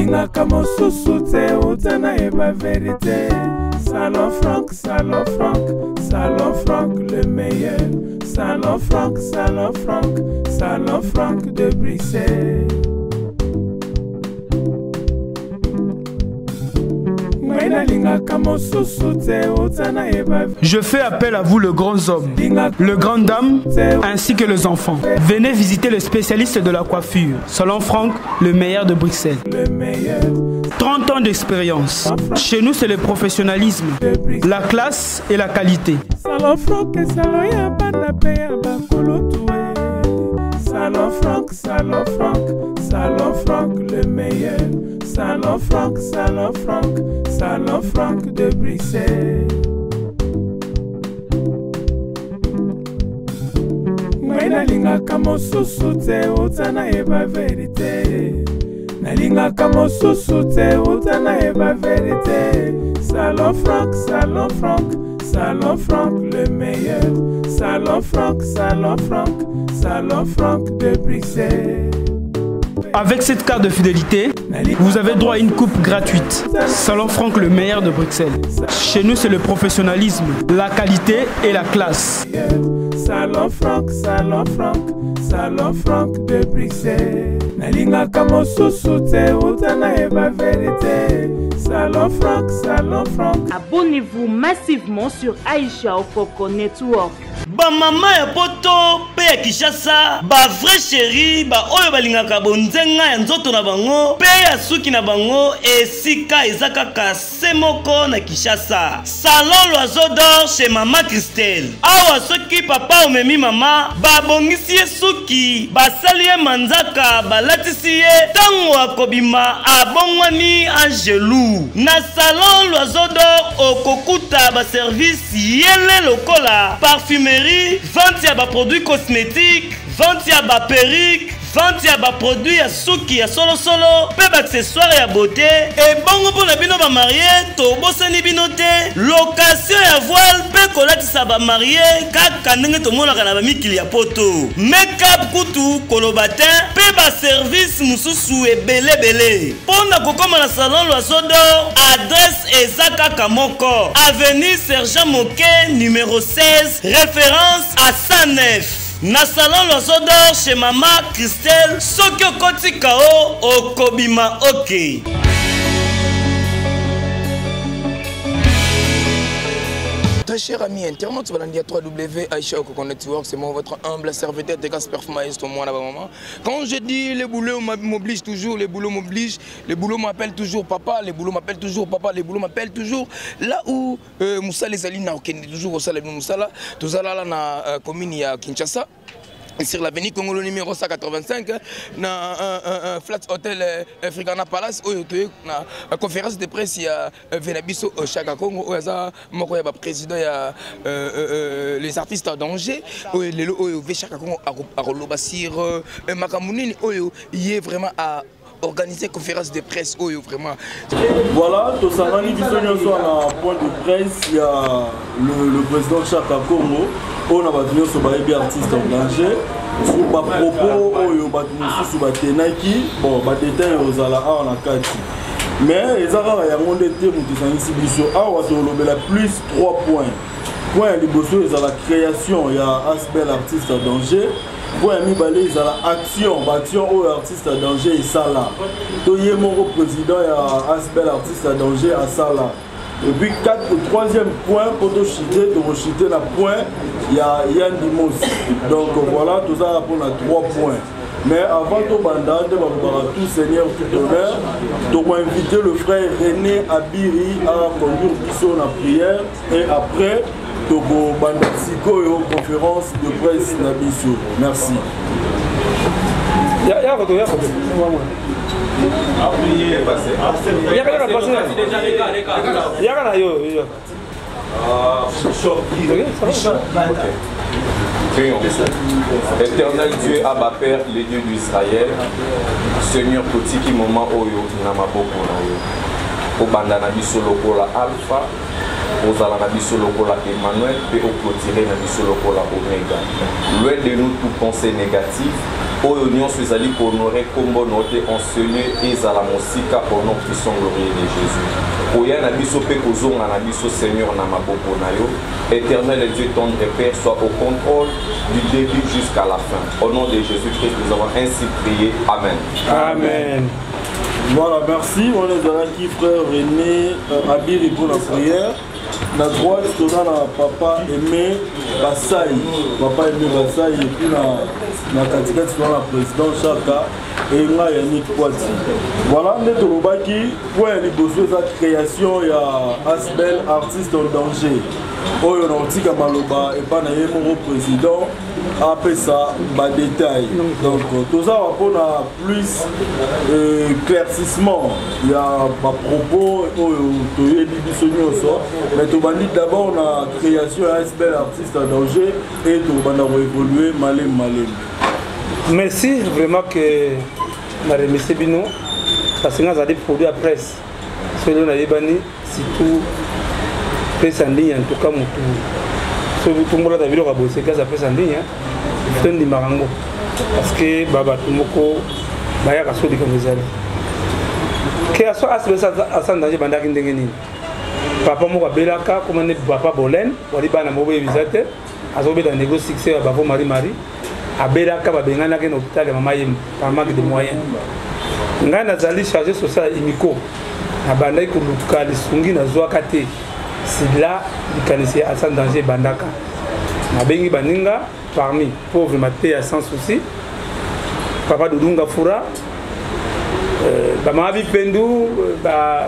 nalingaka mosusu te utana eba vérité. Salon Franck, Salon Franck, Salon Franck le meilleur. Salon Franck, Salon Franck, Salon Franck de Bruxelles. Je fais appel à vous, le grand homme, le grand dame, ainsi que les enfants. Venez visiter le spécialiste de la coiffure, Salon Franck, le meilleur de Bruxelles. 30 ans d'expérience. Chez nous, c'est le professionnalisme, la classe et la qualité. Salon Franck, Salon Franck, Salon Franck, Salon Franck le meilleur. Salon Franck, Salon Franck, Salon Franck de Bruxelles. Nalingaka mosusu te utana eba vérité. Nalingaka mosusu te utana eba vérité. Salon Franck, Salon Franck, Salon Franck le meilleur. Salon Franck, Salon Franck, Salon Franck de Bruxelles. Avec cette carte de fidélité, vous avez droit à une coupe gratuite. Salon Franck, le meilleur de Bruxelles. Chez nous, c'est le professionnalisme, la qualité et la classe. Salon Franck, Salon Franck, Salon Franck de Bruxelles. Nalingaka mosusu te utana eba vérité. Salon Franck, Salon Franck. Abonnez-vous massivement sur Aïcha Okoko Network. Ba mama ya poto pe ya Kinshasa, ba vrai chéri, ba oyo balingaka bonzenga ya nzoto na bango, pe ya suki na bango, esika ezaka kase moko na Kinshasa. Salon L'Oiseau d'Or chez Mama Christelle. Awa soki papa omemi mama, ba bongisi ye suki, ba sali ye manzaka, ba latisi ye tango akobima abongwani angelou. Na Salon L'Oiseau d'Or okokuta ba service yele lokola parfumerie, vente ya ba produits cosmétiques, vente ya ba perruque, vente ya ba produits ya suki ya solo solo, pe ba accessoires ya beauté, et bongo pour na bino ba marié, to bosani bino te, location ya voile, pe kolatisa ba marié, kaka ndenge to mona kana ba mikili ya poto. Make-up kutu kolobatin, pe ba service mususu ebele bele. Pona kokoma na Salon L'Oiseau d'Or, adresse ezaka kamoko, avenue Sergent Moquet numéro 16, référence à 109. Na Salon L'Oiseau d'Or chez Mama Christelle, soki okoti kao okobima ok. Très cher ami internaute, voilà dire 3W Aïcha Okoko Network, c'est moi votre humble serviteur de Casper Maestro, moi là-bas maman. Quand je dis les boulots m'obligent toujours, les boulots m'obligent, les boulots m'appellent toujours papa, les boulots m'appellent toujours papa, les boulots m'appellent toujours là où Moussa les Alina toujours au Salé Moussala, tout ça là na commune à Kinshasa. Sur l'avenue Congolo numéro 185, dans un flat hotel Frigana Palace, où il y a une conférence de presse, il y a Venabiso Chaka Congo, où il y a le président, les artistes d'Angers, où il y a Chaka Congo à Rolobasir, Makamounini, où il y a vraiment à organiser conférence de presse, où vraiment. Voilà, tout ça, on a point de presse, il y a le président Chaka Congo. On a battu sur les artistes en danger. Sur ma propos, on a battu sur les tenaki. Bon, les détails aux alas en akati. Mais les arabes, il y a un monde de termes qui sont ici. On a plus 3 points. Point à l'Ibosso, il y a la création, il y a Asbel artiste en danger. Point à Mibalé, il y a l'action, l'action aux artistes en danger et Sala. Donc, il y a mon président, il y a Asbel artiste en danger à Sala. Et puis, troisième point, pour te chiter, la point, il y a Yann Dimos. Donc voilà, tout ça pour la 3 points. Mais avant tout bandade, tout seigneur, tout honneur, nous avons invité le frère René Abiri à conduire Bissot la prière. Et après, nous avons bandade et conférence de presse na Bissot. Merci. Éternel Dieu, Abba Père, le Dieu d'Israël, Seigneur Kotiki moment Oyo, Namaboko Nayo, Obanda Nabiso Lokola Alpha, Ozala Nabiso Lokola Emmanuel, et au clôturé Nabiso Lokola Omega. Loin de nous tout pensée négatif, oyo nyonso ezali kohonore kombo note enseigné ezala mosika au nom puissant glorieux de Jésus. Oya na biso pe kozonga na biso Seigneur na maboko na yo. Éternel Dieu tendre et Père, soit au contrôle du début jusqu'à la fin. Au nom de Jésus-Christ, nous avons ainsi prié. Amen. Amen. Voilà, merci. On est dans qui frère René Abiri pour la prière. La droite, on a papa aimé Bassai. Papa aimé Bassai et puis la catégorie, on a le président Chaka et là Yannick Kwati. Voilà, on est au Lobaki. Pour les besoins de création, il y a Asbel, artiste en danger. Oh, on a dit que Maloba et pas mon président après ça, détail. Donc, tout ça va pour plus éclaircissement. Il y a ma propos, mais tout va dire d'abord la création d'un bel artiste en danger et tout va évoluer malin. Merci vraiment que je remercie Bino parce que nous avons des produits à presse. Celui là, c'est tout. Presse en ligne, en tout cas, tout le monde a vu le rabot, c'est que ça presse en ligne. C'est un dimarango. Parce que Baba Tumoko, Baya Kasso de Kamezali. Qui a soit à danger Bandaki Ndengeni. Papa Moka Belaka, commandé Papa Bolen, Waliba Namobe Visate, Azobe dans le succès à Babo Marie-Marie, à Belaka, Babengana, qui est hôpital de Mamayem, par manque de moyens. Ngana Zali chargé social Imiko, à Bandai Kuluka, les Sungi, Nazoakate. C'est là qu'il connaissait Hassan Danger Bandaka. Nabengi Baninga, parmi pauvres matés à sans souci. Papa Doudunga Foura, Bamavi Pendou,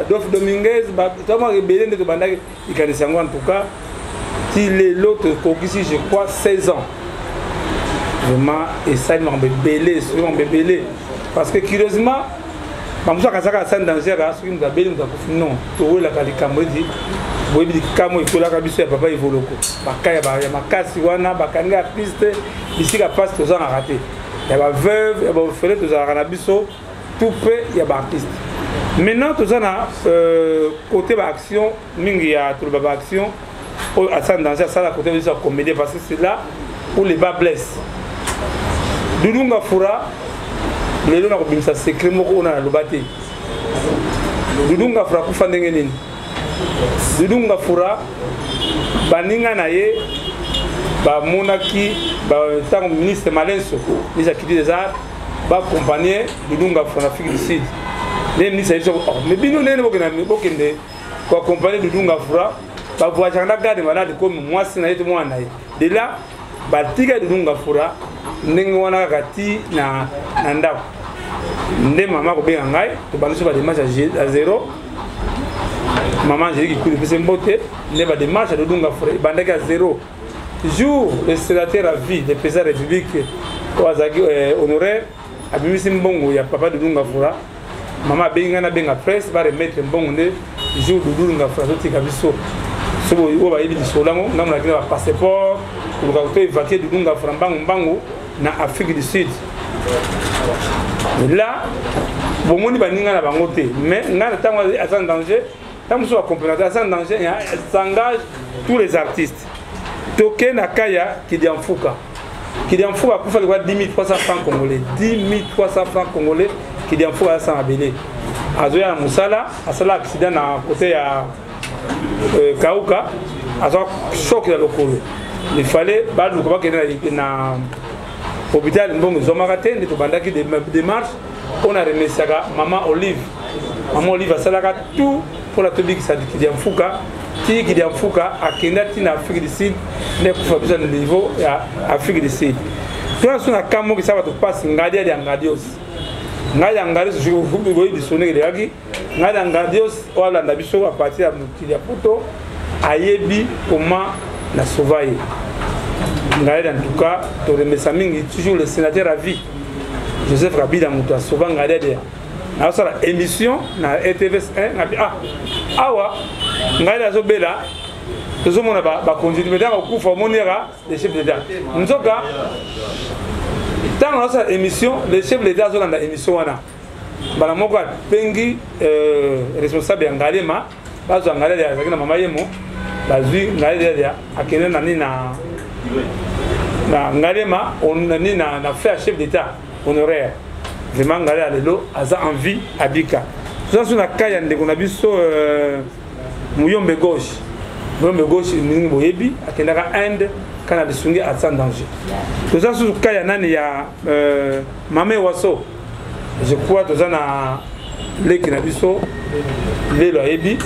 Dof Dominguez, Thomas Rebélé de Bandaka, il connaissait en tout cas. Il est l'autre ici, je crois, 16 ans. Vraiment, et ça, il m'a bébélé, souvent bébélé. Parce que curieusement, Mamoussa Kasaka Hassan Danger, non, tout la Kalikamodi. Oui, il faut la cabisso et papa Ivoloko. Bakaya, Makasi, Wana, Bakanga, piste, ici la passe, tous en a raté. Il y a veuve, il y a fait tous en a rabisso, tout près, il y a artiste. Maintenant, tous en a côté action, Mingi a tout le action, à San Danger, ça la côté de sa comédie, parce que c'est là où les bas blessent. Doudunga Foura, les gens ont ça secret, on a le bâti. Doudunga Foura, pour faire des Doudunga Foura, Baninga Naye, Monaki, le ministre Malenso, les activités des arts, accompagner Doudunga Foura, Afrique du Sud. Les ministres disent mais Bino n'est pas accompagner Doudunga Foura, voyager en garde malade comme moi, c'est naïf moi naïf. De là, Batiga Doudunga Foura, Nengoana Gati na Nanda. Ndé maman ko bien ngai, to banu sur des matchs à 0. Maman j'ai dit qu'il coule de beauté, il y a des marches à Doudunga Foura, bandage à 0. Jour, le sénateur à vie, le président de la République, honoraire, à Bimisi Mbongo, il y a papa de Doudunga Foura. Maman Bengana Benga Presse va remettre Mbongo, jour de Doudunga Foura, tout est cabisso. Ce que vous avez dit, c'est que un passeport, pour évacuer Doudunga Foura, Mbango, dans l'Afrique du Sud. Là, bon, on va dire mais on a un danger. Tant que complémentaire, sans danger, s'engage tous les artistes. Toké Nakaya qui dit en Fouka. Qui dit en Fouka, pour faire 10 300 francs congolais. 10 300 francs congolais qui dit en Fouka sans abélé. Azoya Moussala, à cela accident à côté à Kauka, à ce choc dans le col. Il fallait, bah, nous croyons qu'il y a l'hôpital de Zomarate, des démarches. On a remercié Maman Olive. Maman Olive a salaka tout pour la public qui dit en Fouka. Qui dit en Fouka a Kendati en Afrique du Sud, n'est pas besoin de niveau à Afrique du Sud. Tout le monde a Kamo qui savent passer Ngadia de Angadios. Ngadia Angadios, je vous voyez du sonner de Yagi. Ngadia Angadios, ou à l'Andabiso à partir de Poto, à Yebi, comment la sauvaille. Ngadia en tout cas, tu remercies Mingi, toujours le sénateur à vie. Joseph Rabi dans Mouta, souvent Ngadia de alors ça la émission na ETVS 1 awa ngaila zo bela zo mona ba continuer dans ku fa monera les chefs d'état nzoka dans cette émission les chefs d'état zo dans émission wana bala moko pengi responsable ngalema bazo ngalema ya zakina mama yemo bazwi ngalema ya akene na ngalema on nani na faire chef d'état honoraire. Vraiment, Ngale Alelo, Aza envie à Bika. Tout ça, sur la caille, on a vu Mouyombe gauche. Mouyombe gauche, Ningi Boyebi, à Kendara Inde, quand on a des à sans danger. Tout ça, sur la caille, il y a Mamé Wasso. Je crois que tout ça, les qui n'a vu ça, les Loyebi,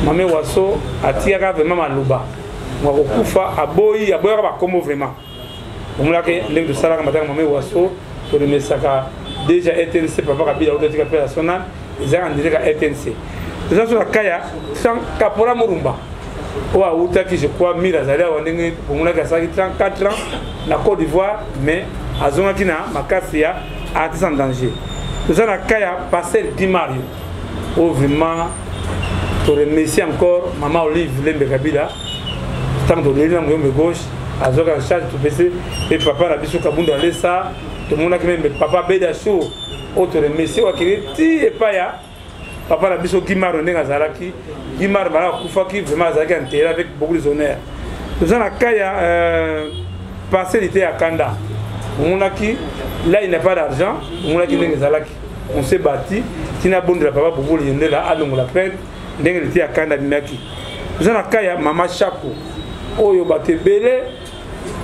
Mamé Wasso, a tiré vraiment Malouba. On va couper à Boyi, à Boya, comme vraiment. On a que les de Salah, Mamé Wasso, pour le message. Déjà RTNC, papa Kabila, autorisé opérationnel, ils ont direct à RTNC. Nous sommes sur la Kaya, sans Kapora Murumba. Ou à Outaki, je crois, Mirazalé, on est pour 34 ans, la Côte d'Ivoire, mais à Zonakina, Makassia, a été en danger. Nous sommes sur la Kaya, passé le 10 Mario. Oh, vraiment, pour remercier encore Maman Olive Lembe Kabila, tant de l'élève de gauche, à Zoka en charge tout PC, et papa Nabissou Kabunda Lessa. Tout le monde a même papa Bédachou, autre messieurs qui et Paya, papa la biso Guimard Ngazalaki, Guimard Bala Koufaki, vraiment Zaki enterré avec beaucoup d'honneur. Nous avons Kaya passé l'été à Kanda. On a qui, là il n'y a pas d'argent, on a qui Ngazalaki. On s'est bâti, qui n'a bon de la papa pour vous le là, allons la peine, l'été à Kanda Minaki. Nous avons Kaya Mama Chakou, Oyo Baté Belé,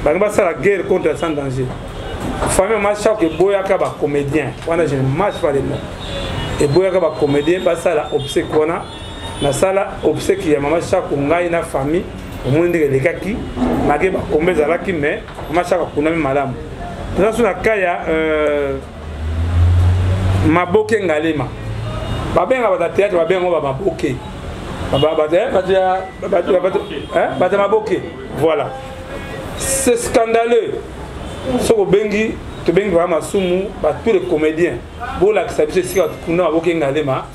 Bangba la guerre contre le sans danger. Famille marche que Boyaka va comédien. On a je ne marche pas les mots. Et Boyaka va comédien, bah ça la obsèque qu'on a. La salle obsèque qui est maman chaque ngai na famille. Au moins les gars qui, malgré bah combien ça là qui mais maman chaque qu'on a mis madame. Nous sommes sur la Kaya Maboke Ngalema. Babé on va théâtre, babé on va Maboke. Baba Maboke. Voilà. C'est scandaleux. Ce que bengi, tu bengi vraiment soumu, tous les comédiens. Bon là, ça veut dire que nous avons aucun galema.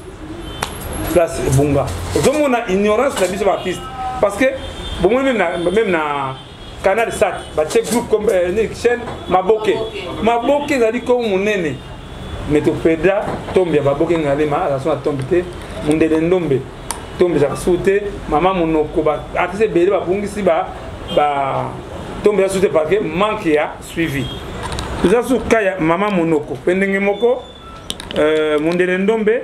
Place bunga. Donc on a ignorance de la vie de l'artiste, parce que bon même na canal sat, bah groupe comme une chaîne Maboke. Maboke ça dit comme mon nene. Mais tu péda tombe ya Maboke galema, la son tombé, mon ndombe tombe ja sauté, maman monoko ba artiste belé ba bungi si ba tombe ya sauté parce que manque ya suivi. Nous avons Kaya maman monoko, pendenge moko mondele ndombe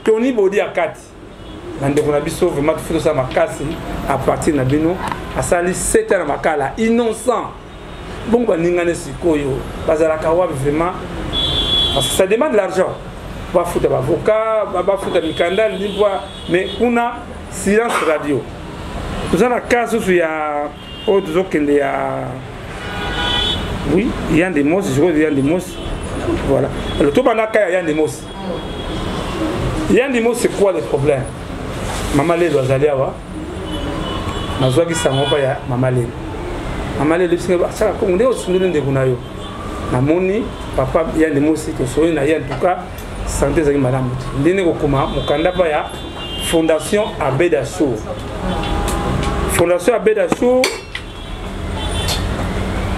Tony Bodi akati. Nande kuna biso vraiment tout ça makasi à partir na bino asali 7 ans makala innocent. Bon ba ningane sikoyo bazala kawa vraiment parce que ça demande de l'argent. Va foutre avocat, va foutre mikanda mais on a silence radio. Nous avons un cas où il y a autres qui y a oui, il y a des mots, je crois qu'il y a des mots. Voilà. Le tout pendant qu'il y a des mots. Il y a des mots, c'est quoi le problème? Maman Lé doit aller avoir. Ma joie qui s'en va pas, Maman Lé. Maman Lé, ça a commencé au sous de Gunayo. Mamoni, papa, il y a des mots, c'est que soyez en tout cas, santé, c'est madame. L'année au coma, mon candidat, il y a Fondation Abedachou. Fondation Abedachou.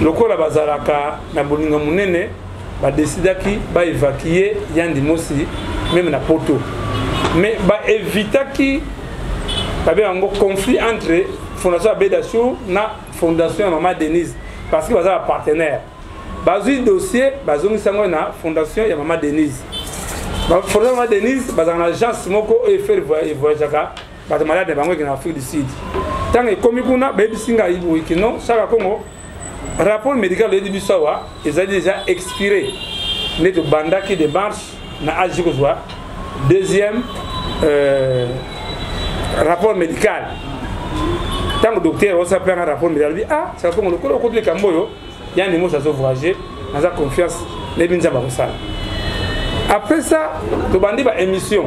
Le corps la bazalaka na bolinga munene ba décida ki ba évacuer Yandi Mosi même na poto mais ba éviter ki ba be un conflit entre Fondation Abedachou na Fondation Maman Denise parce que bazala partenaire bazui dossier bazongi sango na Fondation ya Maman Denise ba Fondation Maman Denise bazana agence moko e faire voyager ba de malade bango ki na Afrique du Sud tant que comme kuna ba bisinga ibu ikino saka Congo. Rapport médical de Bisawa, ils ont déjà expiré. Les deux bandas qui démarchent na Adjikozoa. Deuxième rapport médical. Tant que le docteur a fait un rapport médical, il dit ah, c'est comme le côté de Camboyo, il y a des mots à se voyager, dans la confiance, les binza barosal. Après ça, le bandit va émission.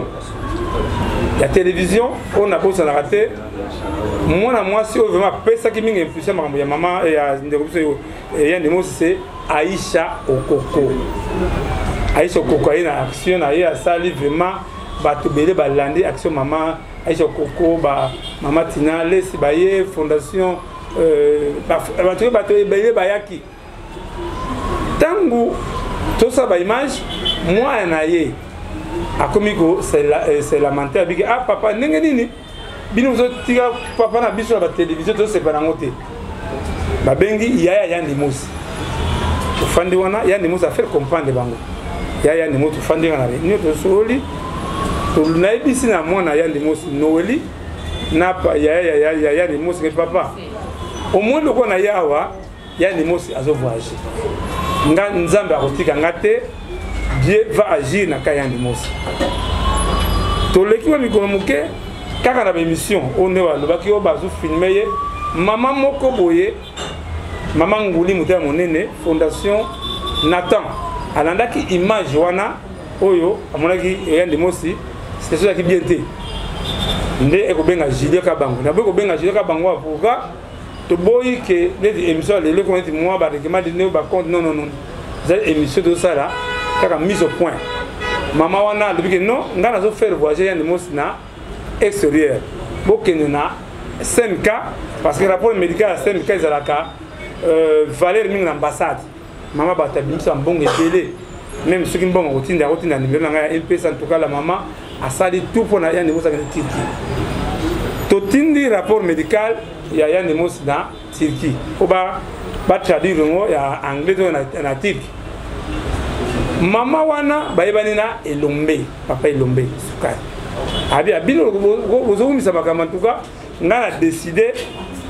La télévision, on a beau s'en rater. Moi, si on veut m'appeler ça qui m'a impulsé, ma maman et il y a des mots, c'est Aïcha Okoko. Aïcha Okoko, il y a une action, il y a ça, vraiment, tu belé, landé, action maman, Aïcha Okoko, maman Tina, les Sibaye, fondation, tu belé, Bayaki. Tango, tout ça, image, moi, un aïe. A Komiko, c'est lamentable. Ah, papa, n'engagez bino tika papa na biso la télévision to c'est pas ngoté ba bengi yaya Yandi Mosi ofandi wana Yandi Mosi a faire comprendre bango ya Yandi Mosi fandi na réunion to soli to na ebisi na mwana Yandi Mosi Noeli na pa ya Yandi Mosi ke papa au moins le ko na yawa Yandi Mosi azo voyager nga nzambe akotika ngate Dieu va agir na ka Yandi Mosi to leki wa mikolo muke kaka na émission on ne va lobaki o bazo filmer ye mama moko boye mama nguli muta monene fondation Nathan alandaki image wana oyo amonaki Yandi Mosi c'est ça qui bien té ndé ekobenga Julien Kabango na beko benga Julien Kabango avocat to boyi ke les émissions les ko nti moi ba rekema de ne ba compte non c'est émission de ça là kaka mise au point mama wana depuis que non ngana zo faire voyager Yandi Mosi na extérieur bokene na 5K parce que rapport médical à 5K ezalaka valeur mingi na ambassade maman batabimisa mbongo ebele même ceux qui mbongo kotinda numéro na ngai MP en tout cas la maman a sali tout pour na Yandi Mosi na Turquie to tindi rapport médical ya Yandi Mosi na Turquie ko ba traduire ngo ya anglais na Turquie mama wana bayebani na Elombe papa Elombe sukari abi abino bozomisa bakama en tout cas ngana décider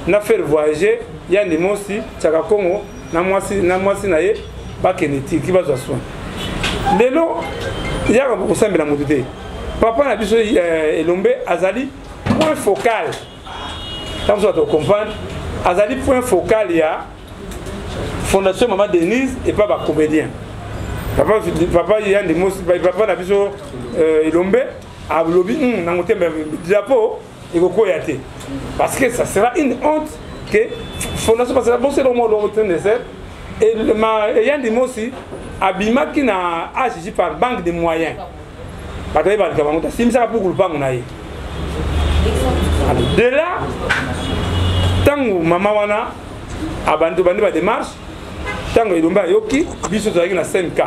na faire voyager Yandi Mosi Chaka Congo na mwasi na ye bakene Turquie bazwa soin lelo yaka kusambela mutu te papa na biso Elombe azali point focal tant soit comprendre azali point focal ya fondation Maman Denise et pas ba comédien papa Yandi Mosi papa na biso Elombe a lobby na motembe diapo et kokoya te parce que ça sera une honte que fondation parce que bon c'est le mot de nécessaire et Yandi Mosi abimaki na AGJ par banque de moyens parce que ba kabango si ça pour kulpango na ye de là tango mama wana abandi ba démarche tango Elombe yoki biso tozaki na 5K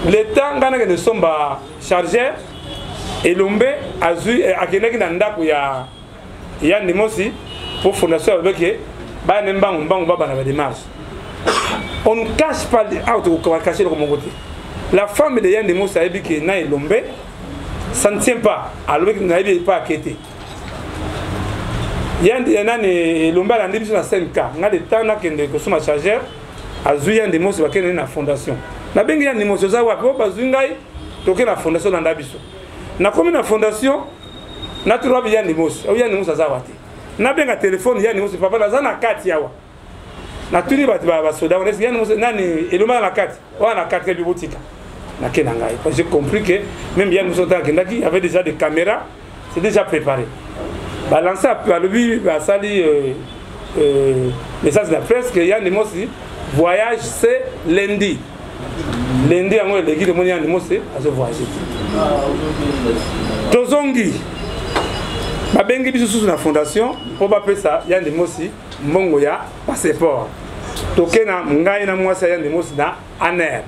le temps ngana que nous sommes chargés Elombe azui akenaki na ndako ya Yandi Mosi pour fondation avec ba nembango baba na démarche on ne cache pas auto cacher le côté la femme de Yandi Mosi a dit que na Elombe ça ne tient pas alors que n'a pas inquiété Yandi nani Elombe a ndibiso na 5K nga de temps na kende ko suma chargeur azui Yandi Mosi bakene na fondation na bengi Yandi Mosi za wa ko bazui ngai toke na fondation na ndabiso na komi na fondation na tuwa Yandi Mosi au Yandi Mosi azawate na benga téléphone Yandi Mosi papa na na kati yawa na tuni ba soda on est Yandi Mosi nani Elombe na kati wa na kati ke botika na kena ngai parce que j'ai compris que même Yandi Mosi il avait déjà des caméras c'est déjà préparé balancer à lui ba sali message de la presse que Yandi Mosi voyage c'est lundi yango l'équipe de Yandi Mosi a voyager tozongi babengi biso sous la fondation pour bape ça Yandi Mosi mbongo ya passeport tokena ngai na mwasi Yandi Mosi na aner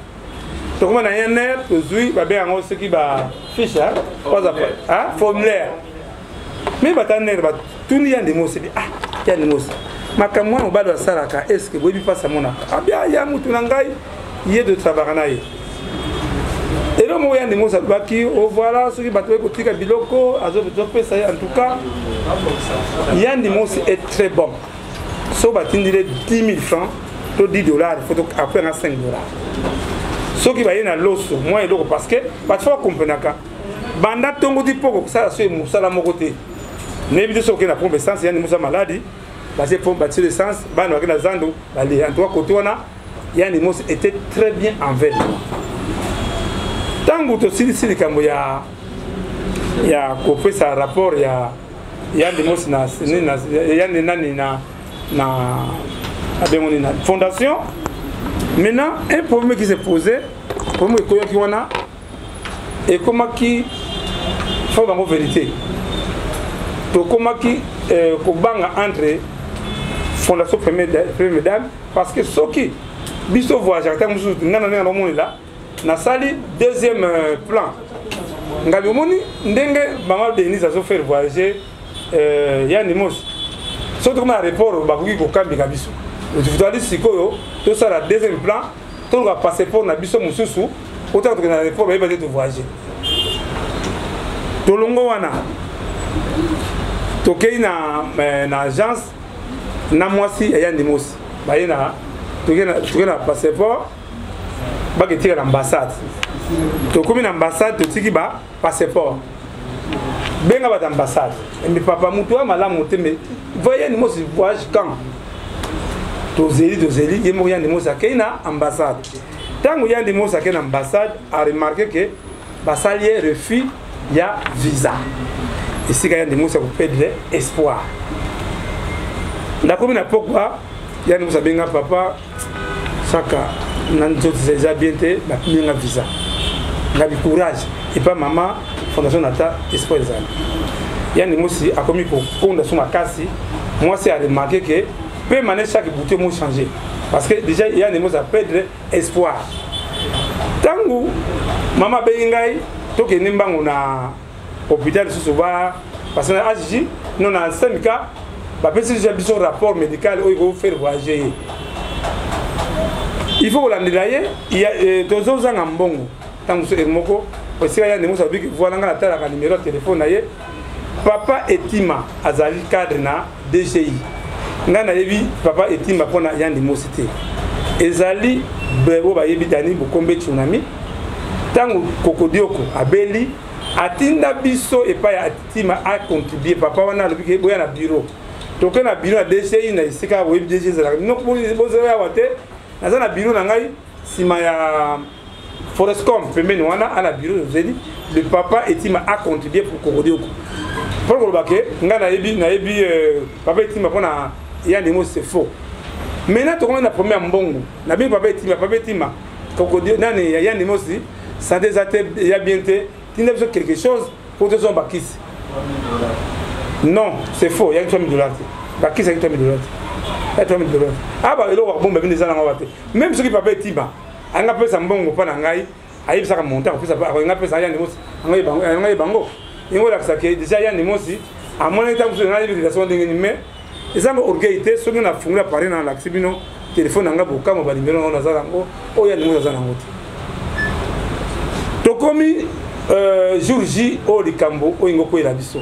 tokoma na aner tozui babenga ce qui ba fiche formulaire mais bataner ba tuni Yandi Mosi Yandi Mosi makamwa obado salaka est-ce que bobi passa mona abia ya mutu na ngai yé de travailler na ye et le mot Yandi Mosi baki o voilà ceux qui battent kotika biloko azo pesa en tout cas Yandi Mosi est très bon so batindile 10 000 francs to $10 faut après na $5 ceux qui va y na loso moi et loko parce que pas faut comprendre ka banda tongo di poko ça so musala mokote nebi de so que na pompe essence Yandi Mosi maladie parce que pompe battre essence bana na zando bali en toi côté wana Yandi Mosi était très bien envers tango to sili kambo ya kopé sa rapport ya Yandi Mosi na Yandi nani na abengoni na fondation maintenant un problème qui s'est posé problème qui wana et comment qui faut bango vérité to comment qui ko banga entre fondation première dame parce que soki biso voyage tango musu ngana moni là na sali deuxième plan ngabi moni ndenge Maman Denise azo faire voyager Yandi Mosi surtout comme aéroport bakoki ko kambika biso tu dois dire sikoyo to ça la deuxième plan to ga passeport na biso mususu autant que na aéroport ba yeba te voyager tolongo wana tokei na agence na mwasi ya Yandi Mosi baye na tokei na passeport baketika na ambassade tokomi na ambassade totiki ba passeport benga ba ambassade mais papa mutu malamu te mais voyez Yandi Mosi voyage quand tozeli yemo Yandi Mosi akei na ambassade tango Yandi Mosi akei na ambassade a remarqué que basali refus ya visa ici quand Yandi Mosi ko perdre espoir ndakomi na pokwa Yandi Mosi benga papa saka nanzoto déjà bien te ba pinga visa ngabi courage et pas maman fondation nata espoir zali Yandi Mosi akomi ko konda suma kasi moi c'est à remarquer que peut maner chaque bouteille m'a changé parce que déjà Yandi Mosi a perdre espoir tangu mama bengai toke nimbango na hôpital susuba parce que AJ non na SMK ba pesi j'ai besoin rapport médical ou il faut faire voyager il faut l'andela il y a tozo zanga mbongo tangu so moko parce que Yandi Mosi abi voilà nga tala ka numéro de téléphone na ye papa Etima azali cadre na DGI nga na yebi papa Etima pona Yandi Mosi te ezali bebo ba yebi tani bukombe tsunami tangu kokodioko abeli atinda biso et pas Etima a contribuer papa wana lobi ke boya na bureau toke na bureau na DGI na isika bo yebi DGI zala no bozo ya wate na za na bureau na ngai sima ya Forestcom pembeni wana à la bureau zeli le papa Etima a contribué pour kokodioko pour le baquet nga na yebi papa Etima pona Yandi Mosi c'est faux maintenant to na premier mbongo na bien papa Etima kokodio nani Yandi Mosi ça déjà il y a bien été tu n'as besoin quelque chose pour te son bakis non c'est faux il y a $3,000 bakis avec $3,000 ah bah il aura bombe bien za na ngawate même ceux qui papa Etima anga pesa mbongo pa na ngai ayibisa ka monter pesa pa anga pesa Yandi Mosi ngai bango ingo la sake déjà Yandi Mosi à mon état vous na relation ndenge ni mais ezanga orgueil soki na fungula pare na laxi bino téléphone anga boka mo ba numéro na za ngo o Yandi Mosi za na ngoti tokomi jour J o likambo o ingo ko ila biso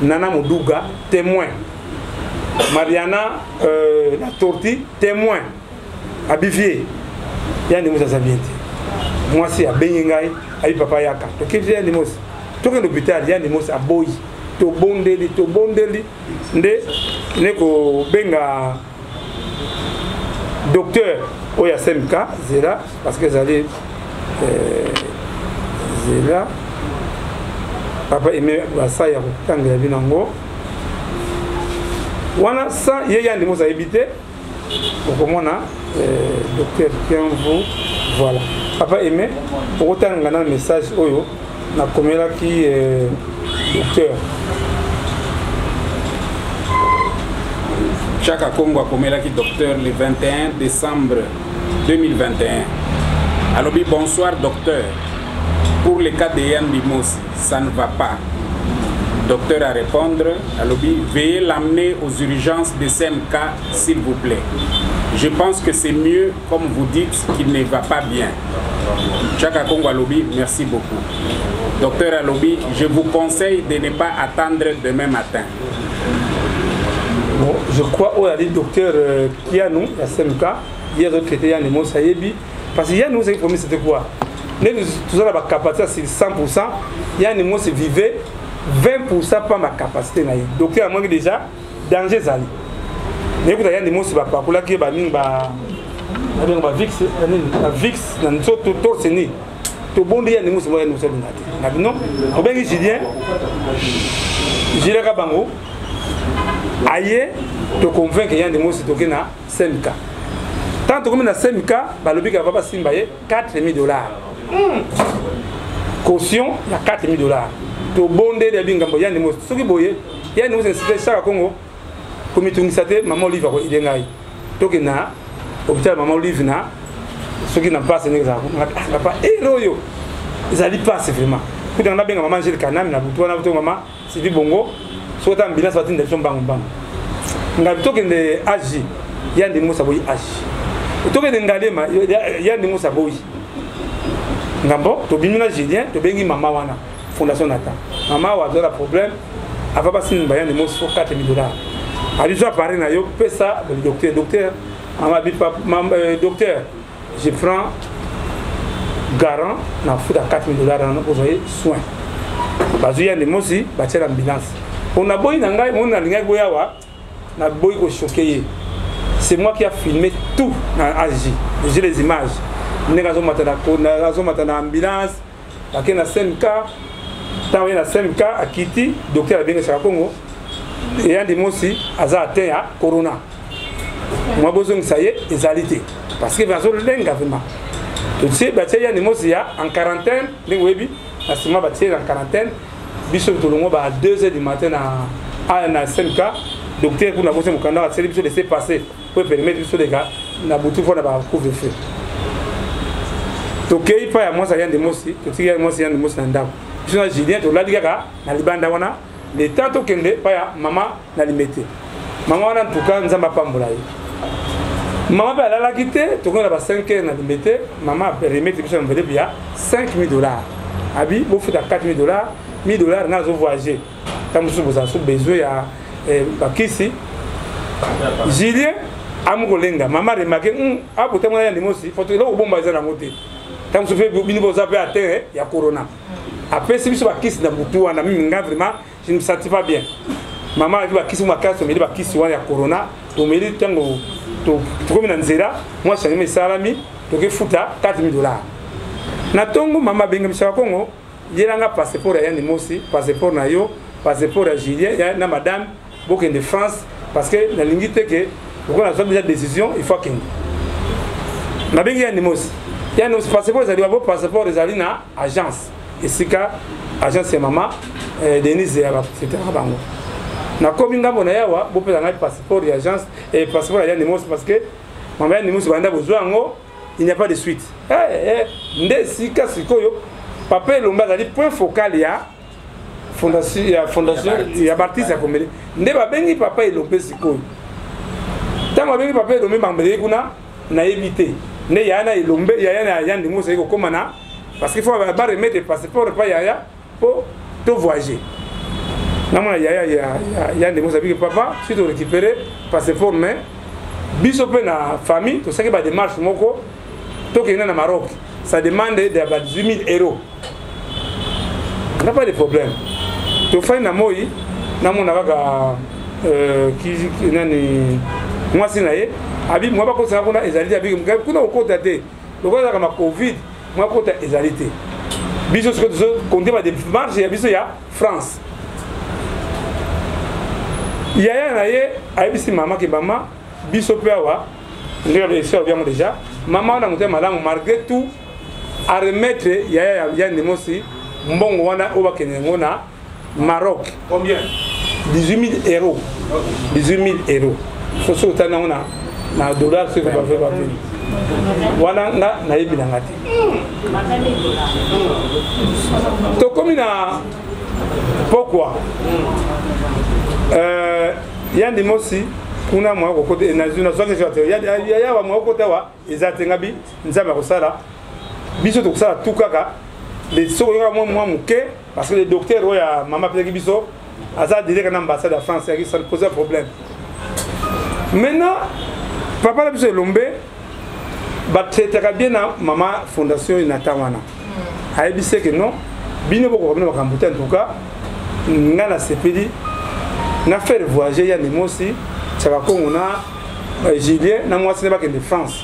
Nana Moduga témoin Mariana la torti témoin Abivier Yandi Mosi za bien te moi si a bengai ayi papa yaka to kiti Yandi Mosi to ke l'hôpital Yandi Mosi aboyi to bondeli nde neko benga docteur oya SMK zela parce que zali zela papa aimé basaya kutangela binango wana sa ye Yandi Mosi habité okomona docteur Kiamvu voilà papa aimé okotanga na message oyo na komela ki docteur Chaka Congo a commémoré docteur le 21 décembre 2021. Alobi bonsoir docteur. Pour le cas de Yandi Mosi, ça ne va pas. Docteur à répondre, Alobi, veuillez l'amener aux urgences de SMK s'il vous plaît. Je pense que c'est mieux comme vous dites qu'il ne va pas bien. Chaka Congo Alobi, merci beaucoup. Docteur Alobi, je vous conseille de ne pas attendre demain matin. Bon, je crois au docteur qui a nous, la SMK, il y a retraité Yandi Mosi Sayebi. Parce que Yandi Mosi promis c'était quoi? Tout ça, la capacité c'est 100%. Yandi Mosi vivait 20% par ma capacité. Docteur a moins déjà danger zali. Mais écoute, Yandi Mosi va pas pour la qui va VIX, dans tout torse tout bon Yandi Mosi va nous servir. Non, au bien Julien, Julien Kabango. Aïe, te convainc que Yandi Mosi toke na SMK. Tant que comme na SMK, balobi ka papa simbaye $4,000. Caution, il y a $4,000. To bonde de bingambo Yandi Mosi. Soki boye, Yandi Mosi c'était Chaka Congo. Comme tu n'sate maman Olive ko idengai. Toke na hôpital maman Olive na soki na passe neza. Na pas héros yo. Ils allaient passer vraiment. Quand on a bien maman Angel Kanam na butu na butu maman, c'est du bongo. Soit ambulance va tenir son bang bang. Ngabi toke de agi Yandi Mosi boyi agi. Toke de ngalema Yandi Mosi boyi. ngambo to bimina Julien to bengi mama wana fondation Nathan mama wa a problème ava basine bayane mo so 4000 $. Alizo parler na yo pesa le docteur mama bi docteur je prends garant na futa 4000 $ na pour soin bazuya ne mosi batela ambulance on a boy na ngai mon na linga goyawa na boy ko choqué. C'est moi qui a filmé tout dans Asie. J'ai les images. Nous avons matana ambulance, qui na 5 Tant que na 5 cas à Kiti, docteur a bien au Congo. Et un des mots aussi, Aza atteint à Corona. Moi, besoin que ça y est, égalité. Parce que dans le linga vraiment. Tu sais, il y a des mots en quarantaine, les webis, à ce moment en quarantaine, bisous tout le monde à 2h du matin à 5 cas. Docteur pour la prochaine candidat, c'est de laisser passer pour permettre sur les gars, na boutou faut na ba couvre-feu. Donc il pas à moi ça y a des mots aussi, tout il y a moi ça y a des mots dans ndako. Je suis Julien to la diga na libanda wana, les temps to kende pas ya maman na limité. Maman wana en tout cas nzamba pambola yi. Maman ba la quitter, to ko na ba 5 heures na limité, maman permettre que ça me veut bien $5000. Abi bo futa $4000, $1000 na zo voyager. Tant que vous avez besoin ya bakisi Julien amukolenga mama remarqué abuta mwana ya limosi foto lo bomba za na moté tant que fait bini boza pe atteint ya corona après si biso bakisi na butu wana mimi nga vraiment je ne me sentis pas bien mama ali bakisi mwa kaso meli bakisi wana ya corona to meli tango to comme na nzela moi je me salami to ke futa $4000 na tongo mama benga bisaka Kongo yelanga passeport ya limosi passeport na yo passeport à Julien ya na madame beaucoup de France parce que la ligne que on a déjà décision il faut qu'il na bengi ya nimos ya nos passeport za libo passeport za lina agence esika agence ya mama Denise ya c'était bango na komi ngambo na yawa bo pesa na passeport ya agence et passeport ya nimos parce que mama ya nimos banda besoin ngo il n'y a pas de suite nde sika sikoyo papa lomba za point focal ya fondation ya Baptiste ya Komeli nde ba bengi papa elombe sikoyo tango bengi papa elombe mambele kuna na éviter ne yana elombe ya ndimo seko koma na parce qu'il faut ba remettre passeport pa ya pour to voyager na mona ya ndimo sabiki papa si to récupérer passeport mais biso pe na famille to saki ba démarche moko to kena na Maroc ça demande de 18 000 €. On n'a pas de problème. To fai na moi na mona kaka ki nani mwasi na ye abi mwa ba ko sa kuna ezalite abi kuna okota te lokola kama covid mwa kota ezalite biso ce que compter ba de marche ya biso ya France ya na ye ayebisi mama ke mama biso pe awa ndio le sio bien déjà mama na mutema malamu malgré tout à remettre ya ndimosi mbongo wana obakene ngona Maroc. Combien? 18 000 €. 18 000 €. Faut sauter na dollar ce que va faire venir. Wana na yebina ngati. To comme na pourquoi yandi mosi kuna mwa ko côté na zona zote zote ya wa mwa ko tawa ezatenga bi nzamba ko sala biso to sala tukaka les soko moi muke parce que le docteur oya mama peki biso aza direct na ambassade de France qui ça pose un problème maintenant papa la biso lombe ba traiter bien na mama fondation Nathan wana ayebise que non bino boko bino bakambuta en tout cas ngana sepeli na faire voyager ya nemosi chaka Kongo na Julien na moi c'est pas que de France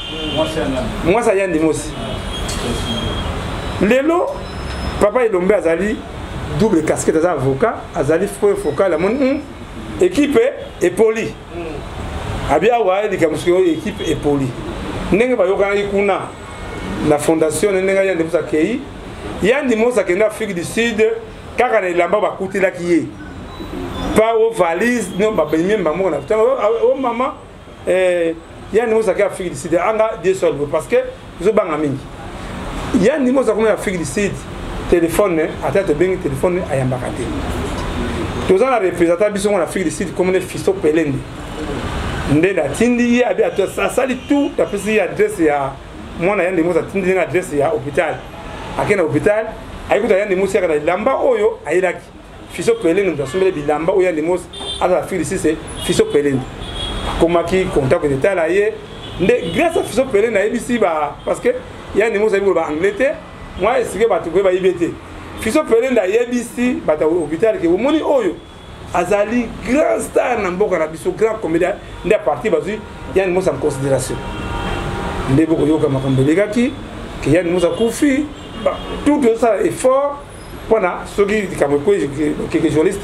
moi ça y a nemosi lelo papa elombe azali double casquette as avocat azali focal la mon équipe est poli abia wa de kamusiko équipe est poli ndenge ba yokana kuna la fondation ndenge ya ndimsa kei ya ndimosa kenda Afrique du Sud kaka na lamba ba kutila kiye pas aux valises non ba benye mbamo na o mama ya ndimosa ka Afrique du Sud anga des sol parce que zo banga mingi ya ndimosa kuma Afrique du Sud téléphone atate bengi téléphone ayambakate toza na représentant biso en Afrique du Sud comme les fisto pelende nde la tindi abi ato sali tout ta pesi adresse ya mwana yande moza tindi na adresse ya hôpital akena hôpital ayikuta yandi mosi yakana lamba oyo ayilaki fiso pelende ndasomele bilamba oyo yandi mosi ala fili sise fiso pelende komaki contact d'état là yé grâce à fiso pelende na yebisi ba parce que yandi mosi ayiko ba Angleterre moi esike batu ko ba yibete fiso pelende yebisi bata hôpital ke omoni oyo azali grand star na mboka na biso grand comédien nde parti bazui yandi mosi en considération nde boko yoka makambo legaki que yandi mosi akufi tout ça effort pendant ceux qui quelques journalistes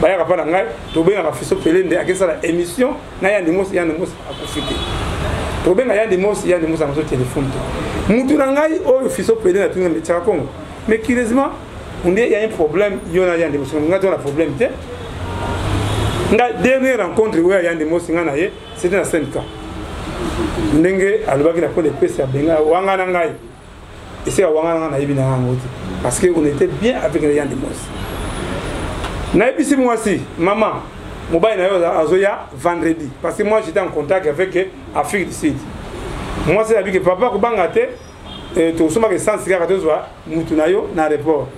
bayaka pa na ngai tobenga fiso pelende akesa la émission na yandi mosi akufite tobenga yandi mosi amazo téléphone to mutu na ngai oyo fiso pelende na tunga metaka Congo mais curieusement on dit il y a un problème yona yandi mosi ngai on a problème te nga dernière rencontre où yandi mosi ngana ye c'était na 5 ans ndenge alobaki na ko de pesa benga wanga na ngai et c'est wanga na yibina ngoti parce qu'on était bien avec les gens de Mos. Naïbisi moi aussi, maman, mon bail n'a azoya vendredi parce que moi j'étais en contact avec Afrique du Sud. Moi c'est avec papa ko bangate to soma ke sans cigare to zwa mutunayo na aéroport.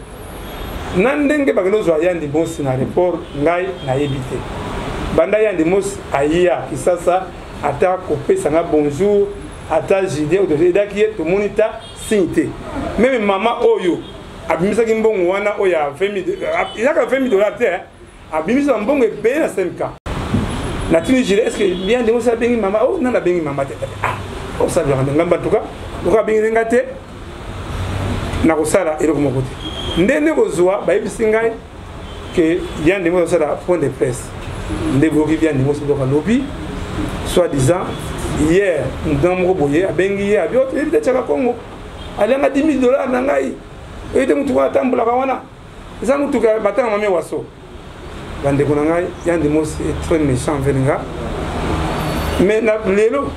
Nandenge bagano zwa yandi Mos na aéroport ngai na yebite. Banda yandi Mos aya kisasa ata ko pesa nga bonjour ata jide o de daki to monita sinte. Même maman oyo abimisa kimbongo wana oya $20,000 te abimisa mbongo ebe na 5K na Tunisie est-ce que bien de ça bengi mama oh na bengi mama te oh ça doit ngamba tuka uka bengi ngate na kosala eloko moko te ndene kozwa bayibisi ngai que bien de ça point de presse ndeboki bien de ça doka lobby soit disant hier ndamoko boye abengi ye abio te tchaka Congo alanga $10,000 na ngai ete mutu kwa tambula kawana za mutu ka batanga mame waso bande kuna ngai yandi mosi est très méchant venga mais na lelo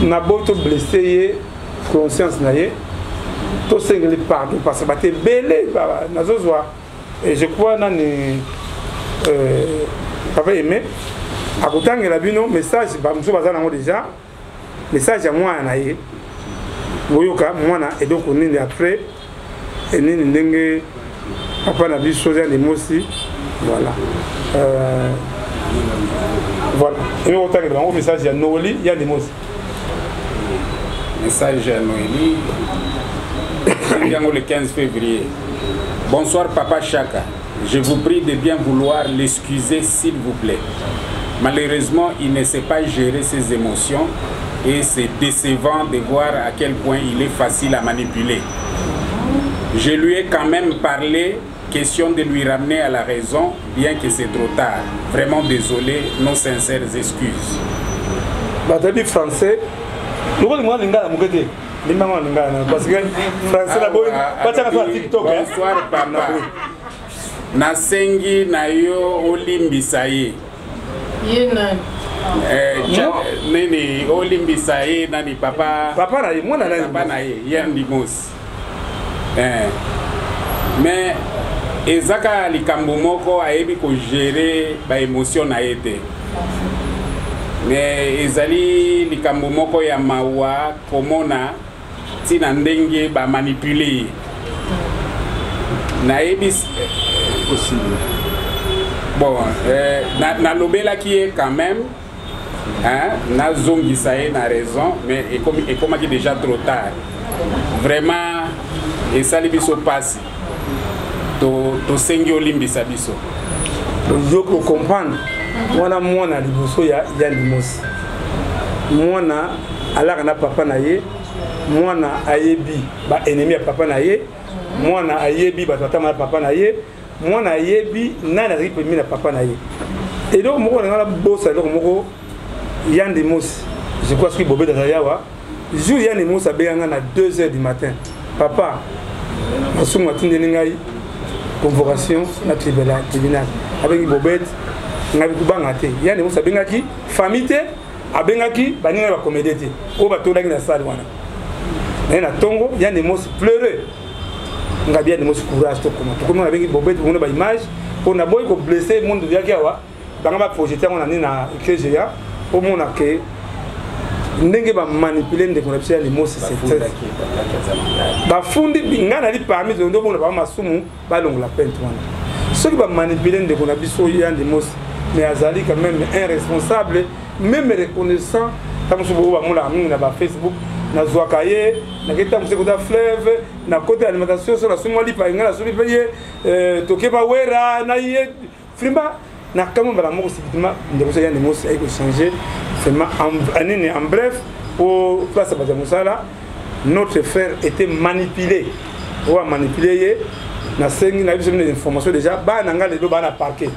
na boto blessé ye conscience na ye to sengeli pardon parce que baté belé na zozwa et je crois nani papa aimé akutangela bino message ba muso bazana ngo déjà message ya mwana na ye boyoka mwana et donc on est après et nini ndenge papa na biso ya Mosi voilà voilà et on t'a un message à Noël ya Mosi message à Noël le 15 février. Bonsoir papa Chaka, je vous prie de bien vouloir l'excuser s'il vous plaît. Malheureusement il ne sait pas gérer ses émotions et c'est décevant de voir à quel point il est facile à manipuler. Je lui ai quand même parlé, question de lui ramener à la raison, bien que c'est trop tard. Vraiment désolé, nos sincères excuses. Tu as dit français, parce que français là-bas, TikTok. Bonsoir papa. Nasengi na yo olimbisaye. Nini olimbisaye nani papa. Papa na yo, mwana nani. Papa na yo, yandi Mosi. Mais ezaka likambo moko ayebi ko gérer ba émotion na yete. Mais ezali likambo moko ya mawa komona tina ndenge ba manipuler. Na yebi possible. Bon, na lobela qui est quand même hein, na zongisa ye na raison mais et comme qui déjà trop tard. Vraiment et ça les biso passe to sengi olimbisa biso donc on comprendre mwana mwana liboso ya Mosi mwana alaka na papa na ye mwana ayebi ba ennemi ya papa na ye mwana ayebi ba tata na papa na ye mwana ayebi nana ri pemi na papa na ye et donc moko na bossa donc moko Mosi je crois que bobé dans yawa jour Mosi abenganga na 2h du matin papa Masou Matinde Ningai, convocation na tribunal avec Bobet, ngabi kubangate. Yani Mosi abengaki famille abengaki baninga ba comédie o bato laki na salle wana. Na tongo yani Mosi pleurer. Ngabi Mosi courage to comment. To comment abengi Bobet on ba image pour na boy ko blessé monde yaki awa banga ba projeter on na écrit géant au monde que ndenge ba manipuler ndeko na biso ya limosi c'est ba fundi ngana li parmi zondo bona ba masumu ba longola pente wana ceux qui ba manipuler ndeko na biso ya limosi mais azali quand même irresponsable même reconnaissant comme ce boba mula mingi na ba Facebook na zwakaye na keta mseko da fleuve na côté alimentation sur la sumo li pa ngana suli paye tokeba wera na ye frimba na kama bala moko sibitima ndeko ya limosi ay ko changer en bref, pour place à Musala, notre frère était manipulé. On a manipulé. On a des informations déjà. On a les deux parquet.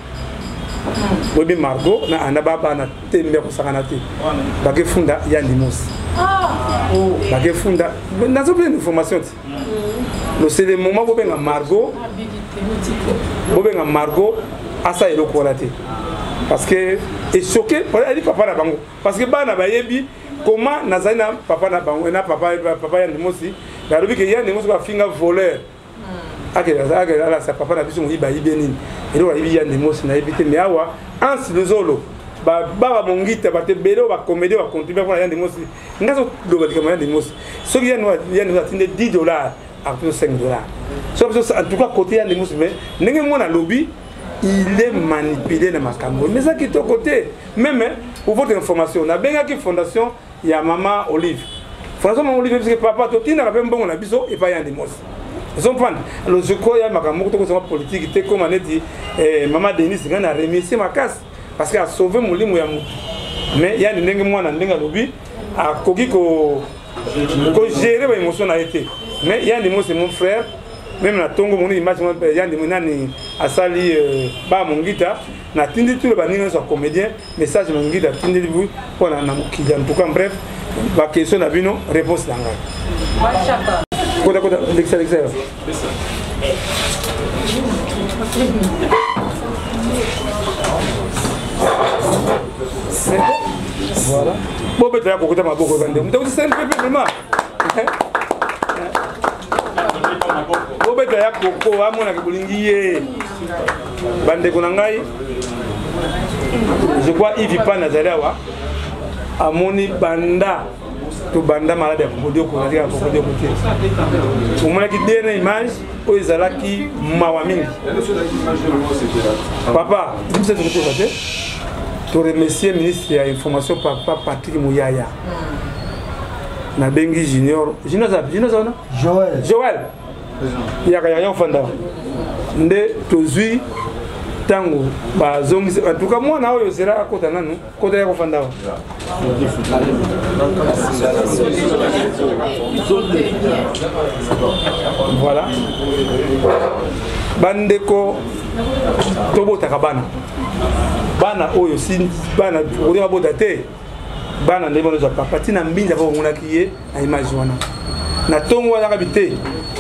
Oui, Margot, on a un témé pour Saranate. Bagé Funda, Yanimos. Bagé Funda. On a des informations. C'est le moment où on a Margot. On a Margot. Asa et le qualité. Parce que et choqué elle dit papa na bango parce que bana bayebi comment nazana papa na bango na papa ya ndimosi la lobi que ya ndimosi ba finga voleur akela sa papa na biso mo iba ibeni et donc ya ndimosi na ibité mais awa ans lezolo ba mongita ba te belo ba comédie ba contribuer pour ya ndimosi ngazo loba dikama ya ndimosi so ya no atinde $10 à plus $5 so en tout cas côté ya ndimosi mais ndenge mona lobby il est manipulé dans ma caméra. Mais ça qui est au côté. Même pour votre information, on a bien une fondation, il y a Maman Olive. Fondation Maman Olive, parce que papa, tout le monde a bon on a biso et pas y a des mots. Ils ont pris. Alors je crois qu'il y a ma caméra politique, comme on a dit, Maman Denis, il a remercié ma casse parce qu'elle a sauvé mon lit. Mais il y a des gens qui ont lobby à Kogi ko gérer les émotions a été. Mais il y a des mots, c'est mon frère. Même na tongo mon image yandi monani asali ba mongita na tindi tout le baninga so comédien message mongita tindi bu pona na mukija en tout cas bref ba question na bino réponse langa koda l'excel voilà bon beta ya kokota maboko bande mtawu c'est vraiment Obeta ya koko amona kibulingi ye bande konangai je crois Yves Panazalawa amoni banda to banda malade ya kokodio ko na kokodio côté omona ki dernière image o ezalaki mawa mingi papa vous êtes côté to remercier ministre ya information papa Patrick Mouyaya na bengi junior zona Joël ya fanda nde tozui tango ba zongi en tout cas moi na oyo sera akota nanu kota ya fanda voilà bandeko tobota kabana bana oyo si bana uri bota te bana ndemo za papa tina mbinja ko ngona kiye na image wana na tongo wana kabite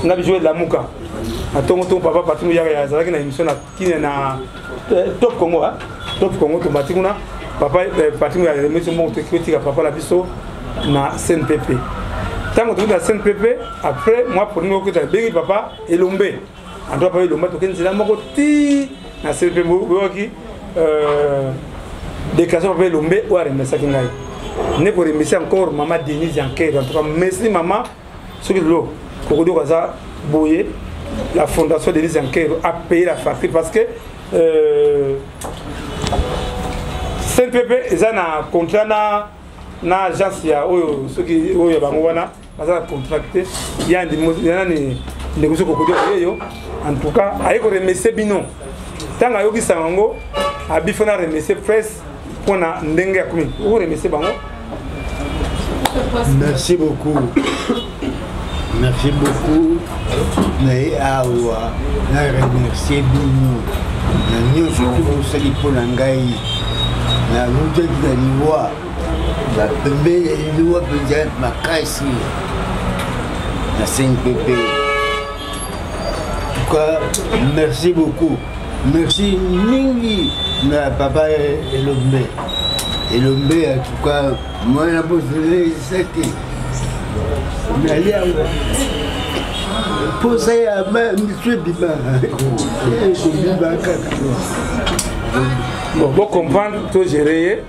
ngabi jouer de la muka na tongo papa patu ya zalaki na émission na kine na Top Congo to batikuna papa patu ya émission mo te kritika papa la biso na CNPP tango to na CNPP après moi pour nous que bengi papa elombe ando papa elombe to kenzi la moko ti na CNPP boki déclaration papa elombe ou remercier ngai ne pour remercier encore maman Denise Yanker en tout cas merci maman ce que l'eau Kokodio Kaza Boye la fondation Denise Yanker a payé la facture parce que CNPP ils ont un contrat na agence ya oyo ceux qui oyo bango wana baza contracté il y a des négociations Kokodio yo en tout cas ayi ko remercier bino tanga yoki sango abifona remercier presse pour na ndenge ya kumi ou remercier bango. Merci beaucoup. Merci beaucoup. Mais awa na remercier bino. Na nyo surtout sali pour ngai. Na lutte de loi. La pembe loi peut-être makasi. La CNPP. Quoi, merci beaucoup. Merci mingi na papa Elombe. Elombe en tout cas moi na posé c'était mais là posé à monsieur Biba bon comprendre tout gérer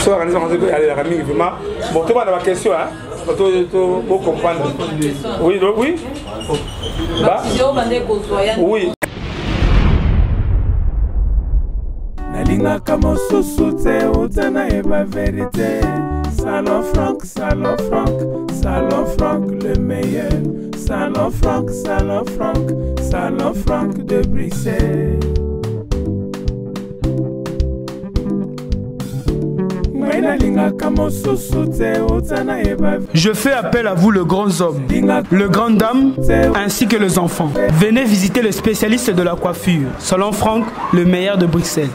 soit organisé à la famille vraiment. Bon, tout le monde a ma question, hein. Pour comprendre. Oui, oui. Bah, oui. Nalingaka mosusu te utana eba vérité. Salon Franck, Salon Franck, Salon Franck le meilleur. Salon Franck, Salon Franck, Salon Franck de Bruxelles. Je fais appel à vous, le grand homme, le grand dame, ainsi que les enfants. Venez visiter le spécialiste de la coiffure, Salon Franck, le meilleur de Bruxelles.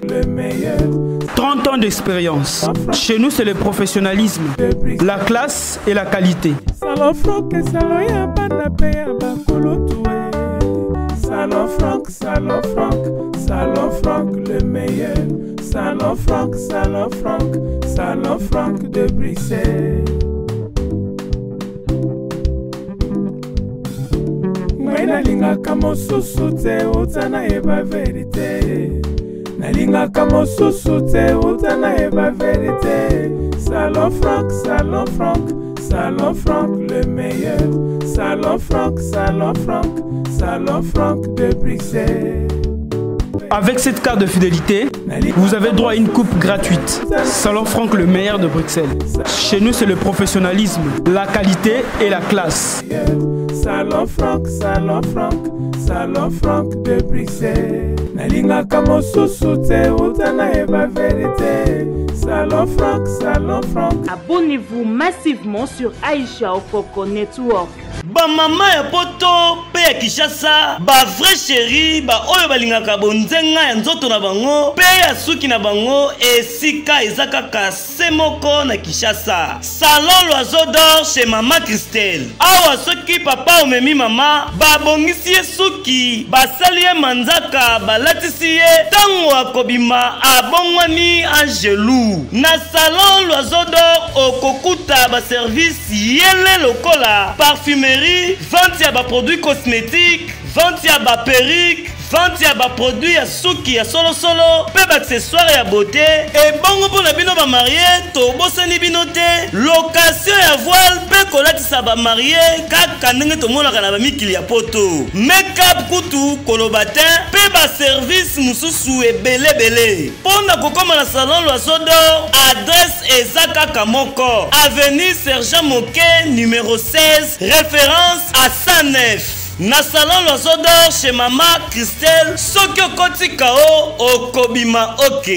30 ans d'expérience. Chez nous, c'est le professionnalisme, la classe et la qualité. Salon Franck, Salon Franck, Salon Franck, Salon Franck le meilleur. Salon Franck, Salon Franck, Salon Franck de Bruxelles. Nalingaka mosusu te utana eba vérité. Nalingaka mosusu te utana eba vérité. Salon Franck, Salon Franck, Salon Franck le meilleur. Salon Franck, Salon Franck, Salon Franck de Bruxelles. Avec cette carte de fidélité, vous avez droit à une coupe gratuite. Salon Franck, le meilleur de Bruxelles. Chez nous, c'est le professionnalisme, la qualité et la classe. Salon Franck, Salon Franck, Salon Franck de Bruxelles. Nalingaka mosusu te utana eba vérité. Salon Franck, Salon Franck. Abonnez-vous massivement sur Aïcha Okoko Network. Ba mama ya poto pe ya Kinshasa, ba vrai chéri, ba oyo balingaka bonzenga ya nzoto na bango, pe ya suki na bango esika ezaka kase moko na Kinshasa. Salon L'Oiseau d'Or chez Mama Christelle. Awa soki papa omemi mama, ba bongisi ye suki, ba sali ye manzaka, ba latisi ye tango akobima abongwani angelou. Na Salon L'Oiseau d'Or okokuta ba service yele lokola parfumerie, vente ya ba produits cosmétiques, vente ya ba perruque, vente ya ba produits ya suki ya solo solo, pe ba accessoires ya beauté, et bongo pour na bino ba marié, to bosani bino te, location ya voile, pe kolatisa ba marié, kaka ndenge to monaka na ba mikili ya poto. Make-up kutu kolobatin, pe ba service mususu ebele bele. Pona kokoma na Salon L'Oiseau d'Or, adresse ezaka kamoko, avenue Sergent Moquet numéro 16, référence à 109. Na Salon L'Oiseau d'Or chez Mama Christelle, Sokyo Koti Kao, Okobima Ok.